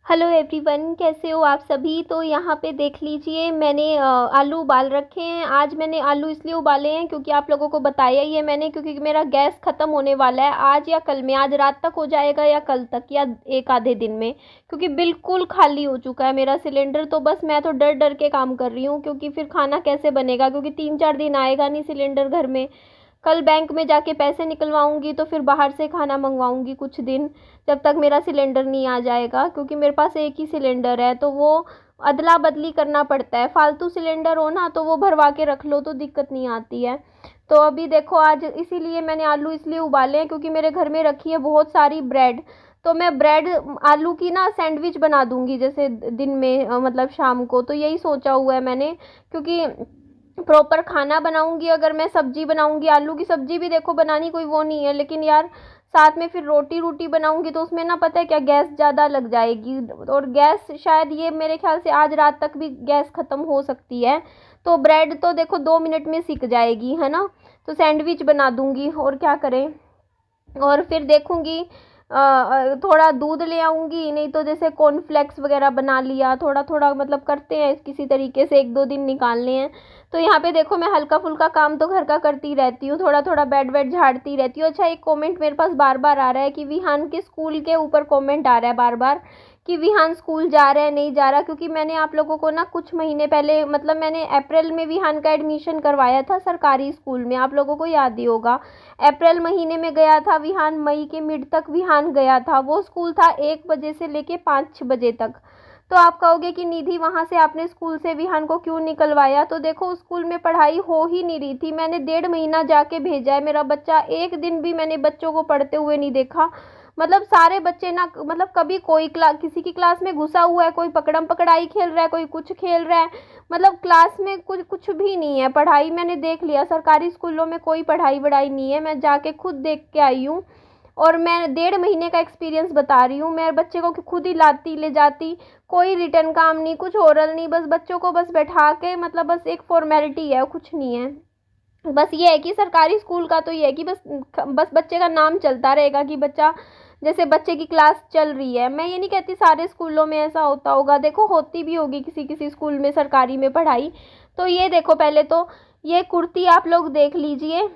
Hello everyone, कैसे हो आप सभी। तो यहाँ पे देख लीजिए, मैंने आलू उबाल रखे हैं। आज मैंने आलू इसलिए उबाले हैं क्योंकि आप लोगों को बताया ही है मैंने, क्योंकि मेरा गैस ख़त्म होने वाला है आज या कल में। आज रात तक हो जाएगा या कल तक या एक आधे दिन में, क्योंकि बिल्कुल खाली हो चुका है मेरा सिलेंडर। तो बस मैं तो डर डर के काम कर रही हूँ, क्योंकि फिर खाना कैसे बनेगा, क्योंकि 3-4 दिन आएगा नहीं सिलेंडर घर में। कल बैंक में जाके पैसे निकलवाऊंगी तो फिर बाहर से खाना मंगवाऊंगी कुछ दिन, जब तक मेरा सिलेंडर नहीं आ जाएगा। क्योंकि मेरे पास एक ही सिलेंडर है तो वो अदला बदली करना पड़ता है। फालतू सिलेंडर हो ना तो वो भरवा के रख लो तो दिक्कत नहीं आती है। तो अभी देखो, आज इसीलिए मैंने आलू इसलिए उबाले हैं क्योंकि मेरे घर में रखी है बहुत सारी ब्रेड। तो मैं ब्रेड आलू की ना सैंडविच बना दूंगी, जैसे दिन में मतलब शाम को। तो यही सोचा हुआ है मैंने, क्योंकि प्रॉपर खाना बनाऊंगी। अगर मैं सब्जी बनाऊंगी, आलू की सब्जी भी देखो बनानी कोई वो नहीं है, लेकिन यार साथ में फिर रोटी रोटी बनाऊंगी तो उसमें ना पता है क्या, गैस ज़्यादा लग जाएगी। और गैस शायद ये मेरे ख्याल से आज रात तक भी गैस ख़त्म हो सकती है। तो ब्रेड तो देखो 2 मिनट में सिक जाएगी, है ना। तो सैंडविच बना दूंगी, और क्या करें। और फिर देखूंगी थोड़ा दूध ले आऊंगी, नहीं तो जैसे कॉर्नफ्लेक्स वगैरह बना लिया, थोड़ा थोड़ा मतलब करते हैं किसी तरीके से, 1-2 दिन निकालने हैं। तो यहाँ पे देखो, मैं हल्का फुल्का काम तो घर का करती रहती हूँ, थोड़ा थोड़ा बेड वेड झाड़ती रहती हूँ। अच्छा, एक कमेंट मेरे पास बार बार आ रहा है कि विहान के स्कूल के ऊपर कमेंट आ रहा है बार बार कि विहान स्कूल जा रहा है नहीं जा रहा। क्योंकि मैंने आप लोगों को ना कुछ महीने पहले, मतलब मैंने अप्रैल में विहान का एडमिशन करवाया था सरकारी स्कूल में, आप लोगों को याद ही होगा। अप्रैल महीने में गया था विहान, मई के मिड तक विहान गया था। वो स्कूल था 1 बजे से लेके 5-6 बजे तक। तो आप कहोगे कि निधि, वहाँ से आपने स्कूल से विहान को क्यों निकलवाया। तो देखो, स्कूल में पढ़ाई हो ही नहीं रही थी। मैंने 1.5 महीना जाके भेजा है मेरा बच्चा, एक दिन भी मैंने बच्चों को पढ़ते हुए नहीं देखा। मतलब सारे बच्चे ना, मतलब कभी कोई क्लास, किसी की क्लास में घुसा हुआ है, कोई पकड़म पकड़ाई खेल रहा है, कोई कुछ खेल रहा है। मतलब क्लास में कुछ कुछ भी नहीं है। पढ़ाई मैंने देख लिया, सरकारी स्कूलों में कोई पढ़ाई वढ़ाई नहीं है, मैं जाके खुद देख के आई हूँ। और मैं 1.5 महीने का एक्सपीरियंस बता रही हूँ। मैं बच्चे को खुद ही लाती ले जाती, कोई रिटर्न काम नहीं, कुछ ओरल नहीं, बस बच्चों को बस बैठा के, मतलब बस एक फॉर्मेलिटी है, कुछ नहीं है। बस ये है कि सरकारी स्कूल का तो ये है कि बस बस बच्चे का नाम चलता रहेगा कि बच्चा, जैसे बच्चे की क्लास चल रही है। मैं ये नहीं कहती सारे स्कूलों में ऐसा होता होगा, देखो होती भी होगी किसी किसी स्कूल में सरकारी में पढ़ाई। तो ये देखो, पहले तो ये कुर्ती आप लोग देख लीजिए।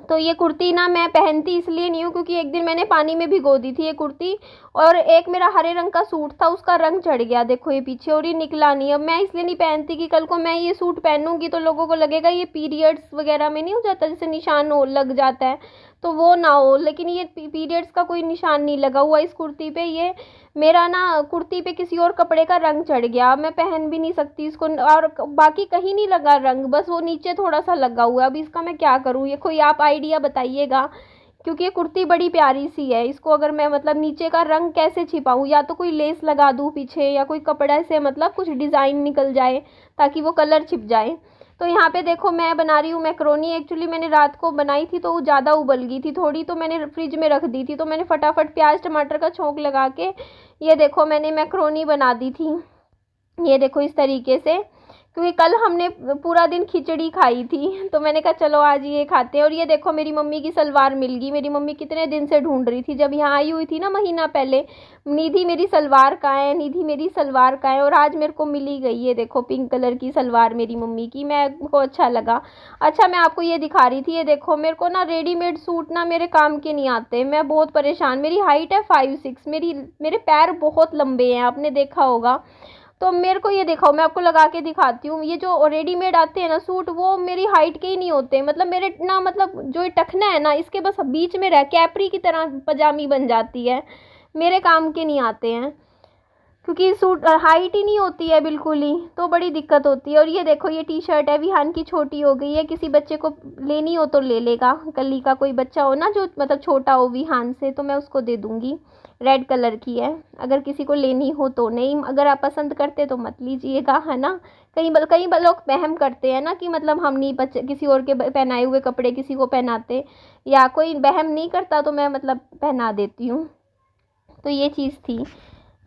तो ये कुर्ती ना मैं पहनती इसलिए नहीं हूँ क्योंकि एक दिन मैंने पानी में भिगो दी थी ये कुर्ती। और एक मेरा हरे रंग का सूट था, उसका रंग चढ़ गया देखो ये पीछे, और ये निकला नहीं। अब मैं इसलिए नहीं पहनती कि कल को मैं ये सूट पहनूंगी तो लोगों को लगेगा ये पीरियड्स वगैरह में नहीं हो जाता, जैसे निशान हो लग जाता है, तो वो ना हो। लेकिन ये पीरियड्स का कोई निशान नहीं लगा हुआ इस कुर्ती पे। ये मेरा ना कुर्ती पे किसी और कपड़े का रंग चढ़ गया, मैं पहन भी नहीं सकती इसको। और बाकी कहीं नहीं लगा रंग, बस वो नीचे थोड़ा सा लगा हुआ है। अब इसका मैं क्या करूँ, ये कोई आप आइडिया बताइएगा, क्योंकि ये कुर्ती बड़ी प्यारी सी है। इसको अगर मैं मतलब नीचे का रंग कैसे छिपाऊँ, या तो कोई लेस लगा दूँ पीछे, या कोई कपड़ा से मतलब कुछ डिज़ाइन निकल जाए ताकि वो कलर छिप जाए। तो यहाँ पे देखो, मैं बना रही हूँ मैक्रोनी। एक्चुअली मैंने रात को बनाई थी तो वो ज़्यादा उबल गई थी थोड़ी, तो मैंने फ्रिज में रख दी थी। तो मैंने फटाफट प्याज टमाटर का छौंक लगा के ये देखो मैंने मैक्रोनी बना दी थी। ये देखो इस तरीके से, क्योंकि कल हमने पूरा दिन खिचड़ी खाई थी तो मैंने कहा चलो आज ये खाते हैं। और ये देखो मेरी मम्मी की सलवार मिल गई। मेरी मम्मी कितने दिन से ढूंढ रही थी, जब यहाँ आई हुई थी ना महीना पहले, निधि मेरी सलवार कहाँ है, निधि मेरी सलवार कहाँ है। और आज मेरे को मिली गई। ये देखो पिंक कलर की सलवार मेरी मम्मी की, मेरे को अच्छा लगा। अच्छा, मैं आपको ये दिखा रही थी, ये देखो मेरे को ना रेडीमेड सूट ना मेरे काम के नहीं आते। मैं बहुत परेशान, मेरी हाइट है 5'6", मेरे पैर बहुत लंबे हैं, आपने देखा होगा। तो मेरे को ये दिखाओ, मैं आपको लगा के दिखाती हूँ। ये जो रेडीमेड आते हैं ना सूट, वो मेरी हाइट के ही नहीं होते। मतलब मेरे ना, मतलब जो ये टखना है ना, इसके बस बीच में रह कैपरी की तरह पजामी बन जाती है, मेरे काम के नहीं आते हैं। क्योंकि सूट हाइट ही नहीं होती है बिल्कुल ही, तो बड़ी दिक्कत होती है। और ये देखो ये टी शर्ट है, विहान की छोटी हो गई है, किसी बच्चे को लेनी हो तो ले लेगा। गली का कोई बच्चा हो ना जो मतलब छोटा हो विहान से, तो मैं उसको दे दूँगी। रेड कलर की है, अगर किसी को लेनी हो तो। नहीं, अगर आप पसंद करते तो मत लीजिएगा, है ना। कई लोग वहम करते हैं ना कि मतलब हम नहीं बच्चे किसी और के पहनाए हुए कपड़े किसी को पहनाते, या कोई वहम नहीं करता तो मैं मतलब पहना देती हूँ। तो ये चीज़ थी।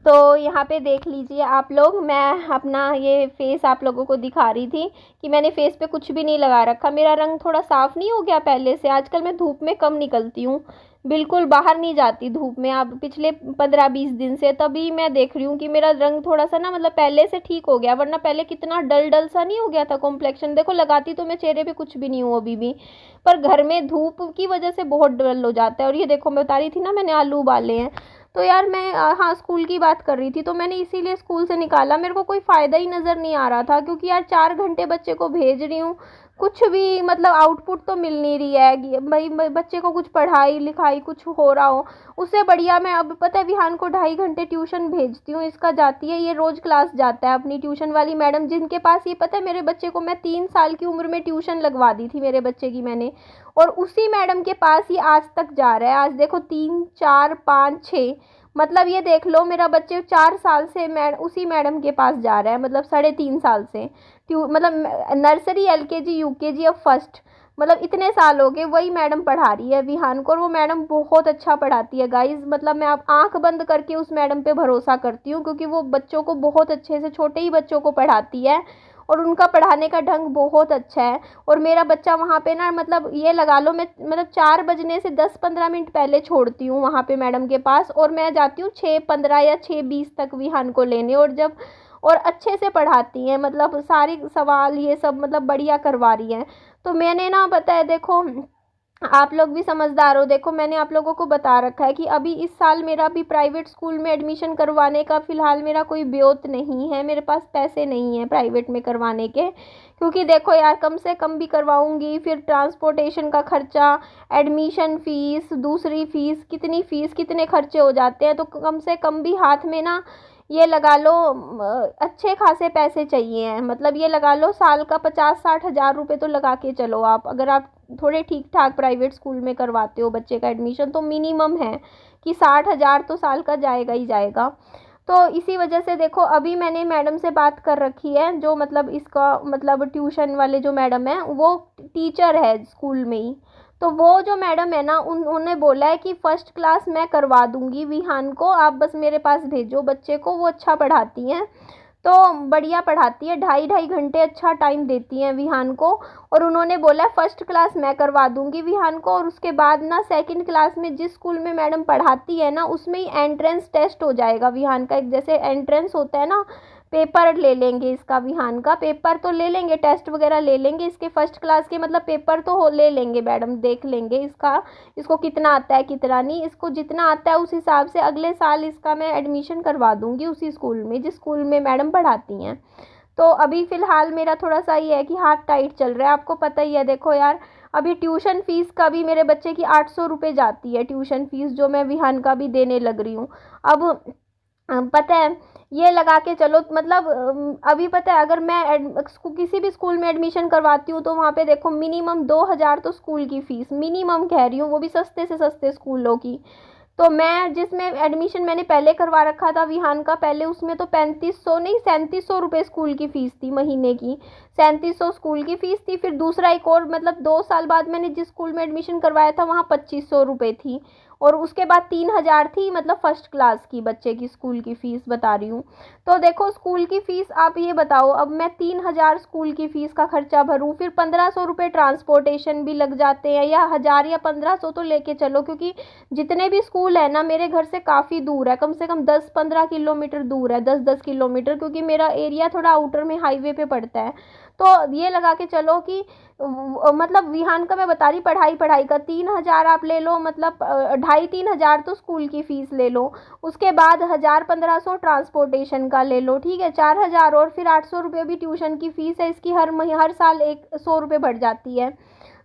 तो यहाँ पे देख लीजिए आप लोग, मैं अपना ये फेस आप लोगों को दिखा रही थी कि मैंने फेस पे कुछ भी नहीं लगा रखा। मेरा रंग थोड़ा साफ़ नहीं हो गया पहले से, आजकल मैं धूप में कम निकलती हूँ। बिल्कुल बाहर नहीं जाती धूप में अब पिछले 15-20 दिन से, तभी मैं देख रही हूँ कि मेरा रंग थोड़ा सा ना मतलब पहले से ठीक हो गया, वरना पहले कितना डल डल सा नहीं हो गया था कॉम्प्लेक्शन। देखो लगाती तो मैं चेहरे पे कुछ भी नहीं हूँ अभी भी, पर घर में धूप की वजह से बहुत डल हो जाता है। और ये देखो मैं बता रही थी ना मैंने आलू उबाले हैं। तो यार मैं हाँ स्कूल की बात कर रही थी, तो मैंने इसीलिए स्कूल से निकाला, मेरे को कोई फ़ायदा ही नज़र नहीं आ रहा था, क्योंकि यार 4 घंटे बच्चे को भेज रही हूँ, कुछ भी मतलब आउटपुट तो मिल नहीं रही है कि भाई बच्चे को कुछ पढ़ाई लिखाई कुछ हो रहा हो। उससे बढ़िया मैं अब पता है विहान को 2.5 घंटे ट्यूशन भेजती हूँ, इसका जाती है ये रोज़ क्लास जाता है अपनी ट्यूशन वाली मैडम, जिनके पास ये पता है मेरे बच्चे को मैं 3 साल की उम्र में ट्यूशन लगवा दी थी मेरे बच्चे की मैंने, और उसी मैडम के पास ही आज तक जा रहा है। आज देखो 3 4 5 6, मतलब ये देख लो मेरा बच्चे 4 साल से उसी मैडम के पास जा रहा है, मतलब 3.5 साल से मतलब नर्सरी एलकेजी यूकेजी अब फर्स्ट, मतलब इतने साल हो गए वही मैडम पढ़ा रही है विहान को, और वो मैडम बहुत अच्छा पढ़ाती है गाइस। मतलब मैं आप आंख बंद करके उस मैडम पे भरोसा करती हूँ, क्योंकि वो बच्चों को बहुत अच्छे से छोटे ही बच्चों को पढ़ाती है, और उनका पढ़ाने का ढंग बहुत अच्छा है। और मेरा बच्चा वहाँ पे ना मतलब ये लगा लो मैं मतलब 4 बजने से 10-15 मिनट पहले छोड़ती हूँ वहाँ पे मैडम के पास, और मैं जाती हूँ 6:15 या 6:20 तक विहान को लेने, और जब और अच्छे से पढ़ाती हैं, मतलब सारे सवाल ये सब मतलब बढ़िया करवा रही हैं। तो मैंने ना पता है देखो आप लोग भी समझदार हो, देखो मैंने आप लोगों को बता रखा है कि अभी इस साल मेरा भी प्राइवेट स्कूल में एडमिशन करवाने का फ़िलहाल मेरा कोई ब्योत नहीं है, मेरे पास पैसे नहीं हैं प्राइवेट में करवाने के, क्योंकि देखो यार कम से कम भी करवाऊंगी फिर ट्रांसपोर्टेशन का खर्चा, एडमिशन फ़ीस, दूसरी फ़ीस, कितनी फ़ीस कितने खर्चे हो जाते हैं, तो कम से कम भी हाथ में ना ये लगा लो अच्छे खासे पैसे चाहिए हैं, मतलब ये लगा लो साल का 50-60 हज़ार रुपये तो लगा के चलो आप, अगर आप थोड़े ठीक ठाक प्राइवेट स्कूल में करवाते हो बच्चे का एडमिशन, तो मिनिमम है कि 60 हज़ार तो साल का जाएगा ही जाएगा। तो इसी वजह से देखो अभी मैंने मैडम से बात कर रखी है, जो मतलब इसका मतलब ट्यूशन वाले जो मैडम है वो टीचर है स्कूल में ही, तो वो जो मैडम है ना उन्होंने बोला है कि फर्स्ट क्लास मैं करवा दूंगी विहान को, आप बस मेरे पास भेजो बच्चे को, वो अच्छा पढ़ाती हैं, तो बढ़िया पढ़ाती है, 2.5-2.5 घंटे अच्छा टाइम देती हैं विहान को। और उन्होंने बोला है फर्स्ट क्लास मैं करवा दूंगी विहान को, और उसके बाद ना सेकंड क्लास में जिस स्कूल में मैडम पढ़ाती है ना उसमें ही एंट्रेंस टेस्ट हो जाएगा विहान का, एक जैसे एंट्रेंस होता है ना, पेपर ले लेंगे इसका विहान का, पेपर तो ले लेंगे, टेस्ट वगैरह ले लेंगे इसके फर्स्ट क्लास के, मतलब पेपर तो ले लेंगे मैडम, देख लेंगे इसका, इसको कितना आता है कितना नहीं, इसको जितना आता है उस हिसाब से अगले साल इसका मैं एडमिशन करवा दूंगी उसी स्कूल में जिस स्कूल में मैडम पढ़ाती हैं। तो अभी फ़िलहाल मेरा थोड़ा सा ये है कि हाथ टाइट चल रहा है, आपको पता ही है देखो यार, अभी ट्यूशन फ़ीस का भी मेरे बच्चे की 800 रुपये जाती है ट्यूशन फ़ीस, जो मैं विहान का भी देने लग रही हूँ। अब पता है ये लगा के चलो मतलब अभी पता है अगर मैं किसी भी स्कूल में एडमिशन करवाती हूँ तो वहाँ पे देखो मिनिमम 2 हज़ार तो स्कूल की फ़ीस मिनिमम कह रही हूँ, वो भी सस्ते से सस्ते स्कूलों की। तो मैं जिसमें एडमिशन मैंने पहले करवा रखा था विहान का पहले, उसमें तो 3500 नहीं 3700 रुपये स्कूल की फ़ीस थी महीने की, 3700 स्कूल की फ़ीस थी। फिर दूसरा एक और मतलब 2 साल बाद मैंने जिस स्कूल में एडमिशन करवाया था वहाँ 2500 रुपये थी, और उसके बाद 3000 थी, मतलब फर्स्ट क्लास की बच्चे की स्कूल की फ़ीस बता रही हूँ। तो देखो स्कूल की फ़ीस आप ये बताओ, अब मैं 3000 स्कूल की फ़ीस का खर्चा भरूँ, फिर 1500 रुपये ट्रांसपोर्टेशन भी लग जाते हैं, या 1000 या 1500 तो लेके चलो, क्योंकि जितने भी स्कूल है ना मेरे घर से काफ़ी दूर है, कम से कम 10-15 किलोमीटर दूर है, 10-10 किलोमीटर, क्योंकि मेरा एरिया थोड़ा आउटर में हाईवे पे पड़ता है। तो ये लगा के चलो कि मतलब विहान का मैं बता रही पढ़ाई पढ़ाई का 3000 आप ले लो, मतलब 2,500-3,000 तो स्कूल की फ़ीस ले लो, उसके बाद 1000-1500 ट्रांसपोर्टेशन का ले लो, ठीक है 4000, और फिर 800 रुपये भी ट्यूशन की फ़ीस है इसकी, हर साल 100 रुपये बढ़ जाती है,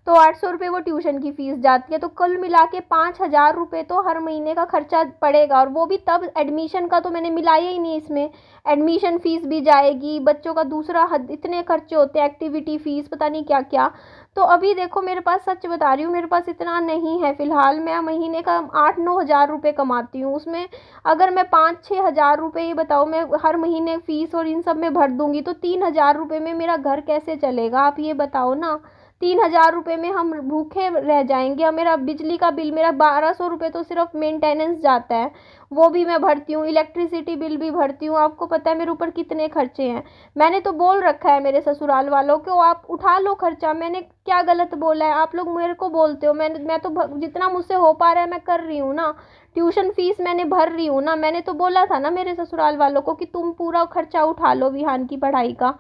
तो 800 रुपये वो ट्यूशन की फ़ीस जाती है, तो कुल मिला के 5000 रुपये तो हर महीने का खर्चा पड़ेगा, और वो भी तब एडमिशन का तो मैंने मिलाया ही नहीं इसमें, एडमिशन फ़ीस भी जाएगी, बच्चों का दूसरा इतने खर्चे होते हैं, एक्टिविटी फ़ीस पता नहीं क्या क्या। तो अभी देखो मेरे पास सच बता रही हूँ मेरे पास इतना नहीं है फ़िलहाल, मैं महीने का 8-9 हज़ार रुपये कमाती हूँ, उसमें अगर मैं 5-6 हज़ार रुपये ये बताओ मैं हर महीने फ़ीस और इन सब में भर दूँगी तो 3000 रुपये में मेरा घर कैसे चलेगा, आप ये बताओ ना, 3,000 रुपये में हम भूखे रह जाएंगे। और मेरा बिजली का बिल, मेरा 1,200 रुपये तो सिर्फ मेंटेनेंस जाता है, वो भी मैं भरती हूँ, इलेक्ट्रिसिटी बिल भी भरती हूँ। आपको पता है मेरे ऊपर कितने खर्चे हैं। मैंने तो बोल रखा है मेरे ससुराल वालों को, आप उठा लो खर्चा। मैंने क्या गलत बोला है? आप लोग मेरे को बोलते हो, मैं तो जितना मुझसे हो पा रहा है मैं कर रही हूँ ना। ट्यूशन फीस मैंने भर रही हूँ ना। मैंने तो बोला था ना मेरे ससुराल वालों को कि तुम पूरा खर्चा उठा लो विहान की पढ़ाई का।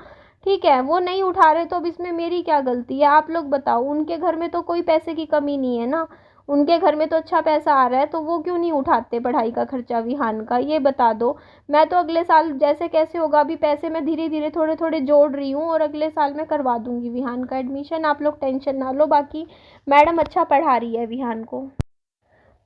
ठीक है, वो नहीं उठा रहे तो अब इसमें मेरी क्या गलती है? आप लोग बताओ। उनके घर में तो कोई पैसे की कमी नहीं है ना, उनके घर में तो अच्छा पैसा आ रहा है, तो वो क्यों नहीं उठाते पढ़ाई का खर्चा विहान का? ये बता दो। मैं तो अगले साल जैसे कैसे होगा, अभी पैसे मैं धीरे धीरे थोड़े थोड़े जोड़ रही हूँ, और अगले साल मैं करवा दूंगी विहान का एडमिशन। आप लोग टेंशन ना लो, बाकी मैडम अच्छा पढ़ा रही है विहान को।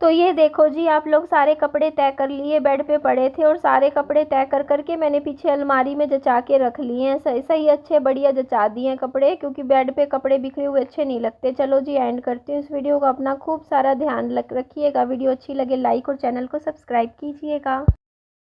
तो ये देखो जी, आप लोग सारे कपड़े तय कर लिए, बेड पे पड़े थे, और सारे कपड़े तय कर करके मैंने पीछे अलमारी में जचा के रख लिए हैं। सही सही अच्छे बढ़िया जचा दिए हैं कपड़े, क्योंकि बेड पे कपड़े बिखरे हुए अच्छे नहीं लगते। चलो जी, एंड करती हूँ इस वीडियो को। अपना खूब सारा ध्यान रखिएगा। वीडियो अच्छी लगे लाइक और चैनल को सब्सक्राइब कीजिएगा।